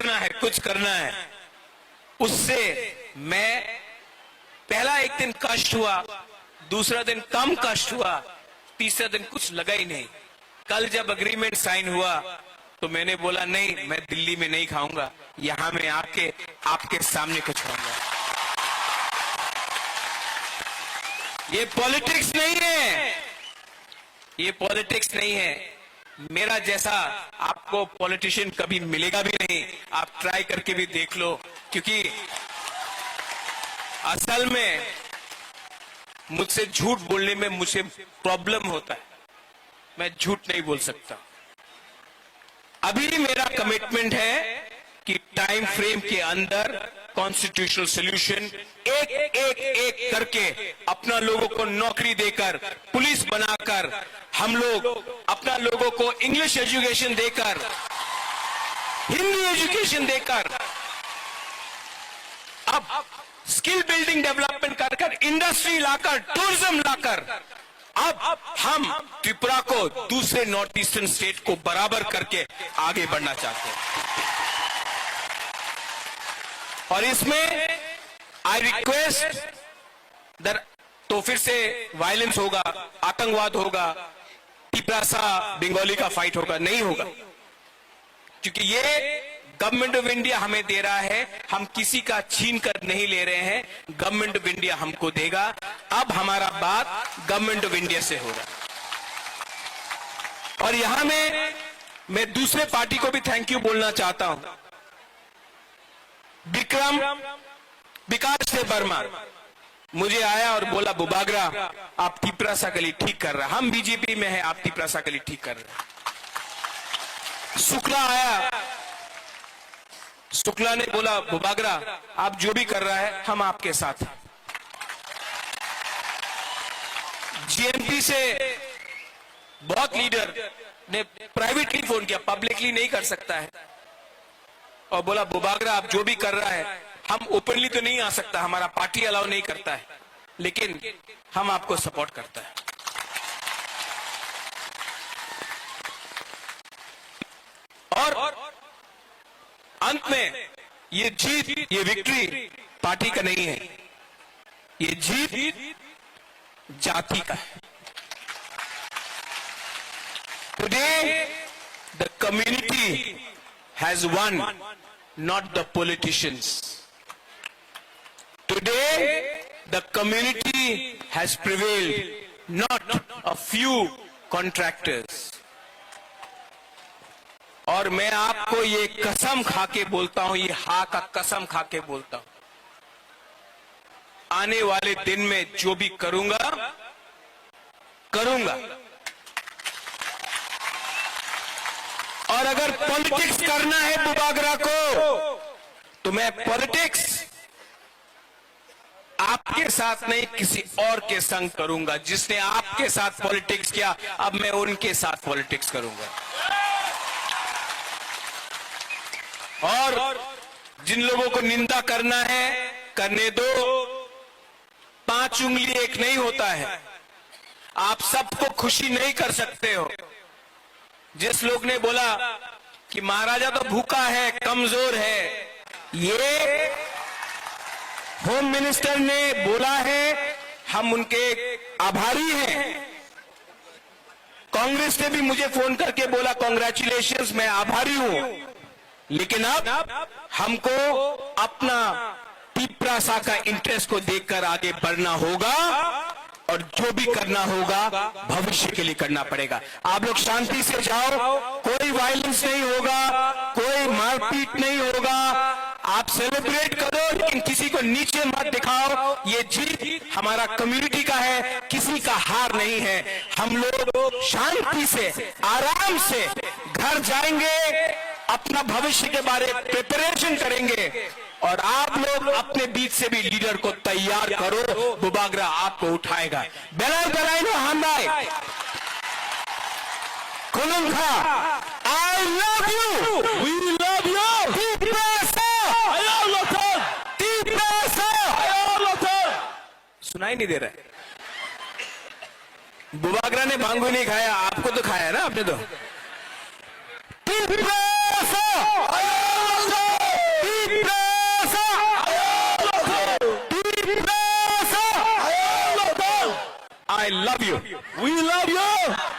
करना है, कुछ करना है। उससे मैं पहला एक दिन कष्ट हुआ, दूसरा दिन कम कष्ट हुआ, तीसरा दिन कुछ लगा ही नहीं। कल जब एग्रीमेंट साइन हुआ तो मैंने बोला नहीं, मैं दिल्ली में नहीं खाऊंगा, यहां मैं आके आपके सामने कुछ खाऊंगा। ये पॉलिटिक्स नहीं है, ये पॉलिटिक्स नहीं है। मेरा जैसा आपको पॉलिटिशियन कभी मिलेगा भी नहीं, आप ट्राई करके भी देख लो। क्योंकि असल में मुझसे झूठ बोलने में मुझे प्रॉब्लम होता है, मैं झूठ नहीं बोल सकता। अभी मेरा कमिटमेंट है कि टाइम फ्रेम के अंदर कॉन्स्टिट्यूशनल सॉल्यूशन एक करके अपना लोगों को नौकरी देकर, पुलिस बनाकर, हम लोग अपना लोगों को इंग्लिश एजुकेशन देकर, हिंदी एजुकेशन देकर, अब स्किल बिल्डिंग डेवलपमेंट कर इंडस्ट्री लाकर, टूरिज्म लाकर, अब हम त्रिपुरा को दूसरे नॉर्थ ईस्टर्न स्टेट को बराबर करके आगे बढ़ना चाहते हैं। और इसमें आई रिक्वेस्ट तो फिर से वायलेंस होगा, आतंकवाद होगा, तिपरासा बंगाली का फाइट होगा, नहीं होगा। क्योंकि ये गवर्नमेंट ऑफ इंडिया हमें दे रहा है, हम किसी का छीन कर नहीं ले रहे हैं, गवर्नमेंट ऑफ इंडिया हमको देगा। अब हमारा बात गवर्नमेंट ऑफ इंडिया से हो रहा है। और यहां में मैं दूसरे पार्टी को भी थैंक यू बोलना चाहता हूं। विकास से वर्मा मुझे आया और बोला, बुबागरा आप तिपरासा गली ठीक कर रहे हैं, हम बीजेपी में हैं, आप तिपरासा गली ठीक कर रहे हैं। शुक्ला आया, शुक्ला ने बोला, बुबागरा आप जो भी कर रहा है हम आपके साथ हैं। जीएमपी से बहुत लीडर ने प्राइवेटली फोन किया, पब्लिकली नहीं कर सकता है, और बोला बुबागरा आप जो भी कर रहा है, हम ओपनली तो नहीं आ सकता, हमारा पार्टी अलाउ नहीं करता है, लेकिन हम आपको सपोर्ट करता है। और अंत में ये जीत, ये विक्ट्री पार्टी का नहीं है, ये जीत जाति का है। Today the community has won, not the politicians. Today, the community has prevailed, not a few contractors. और मैं आपको ये कसम खाके बोलता हूं, ये हा का कसम खाके बोलता हूं, आने वाले दिन में जो भी करूंगा और अगर पॉलिटिक्स करना है बुबागरा को, तो मैं पॉलिटिक्स आपके साथ नहीं, किसी और के संग करूंगा। जिसने आपके साथ पॉलिटिक्स किया, अब मैं उनके साथ पॉलिटिक्स करूंगा। और जिन लोगों को निंदा करना है करने दो, 5 उंगली एक नहीं होता है, आप सबको खुशी नहीं कर सकते हो। जिस लोग ने बोला कि महाराजा तो भूखा है, कमजोर है, ये होम मिनिस्टर ने बोला है, हम उनके आभारी हैं। कांग्रेस ने भी मुझे फोन करके बोला कांग्रेचुलेशंस, मैं आभारी हूं। लेकिन अब हमको अपना तिपरासा का इंटरेस्ट को देखकर आगे बढ़ना होगा, और जो भी करना होगा भविष्य के लिए करना पड़ेगा। आप लोग शांति से जाओ, कोई वायलेंस नहीं होगा, कोई मारपीट नहीं होगा, आप सेलिब्रेट करो, लेकिन किसी को नीचे मत दिखाओ। ये जीत हमारा कम्युनिटी का है, किसी का हार नहीं है। हम लोग शांति से, आराम से घर जाएंगे, अपना भविष्य के बारे में प्रिपरेशन करेंगे, और आप लोग अपने बीच से भी लीडर को तैयार करो। बुबागरा आपको उठाएगा। बेलाय बेलाय नो हांदाय कुलुंखा, I love you, we love you, Tiprasa, I love Lothan, Tiprasa, I love Lothan. सुनाई नहीं दे रहा है? बुबागरा ने भांगू नहीं खाया, आपको तो खाया ना आपने तो। Tiprasa, I love Lothan. I love you. We love you.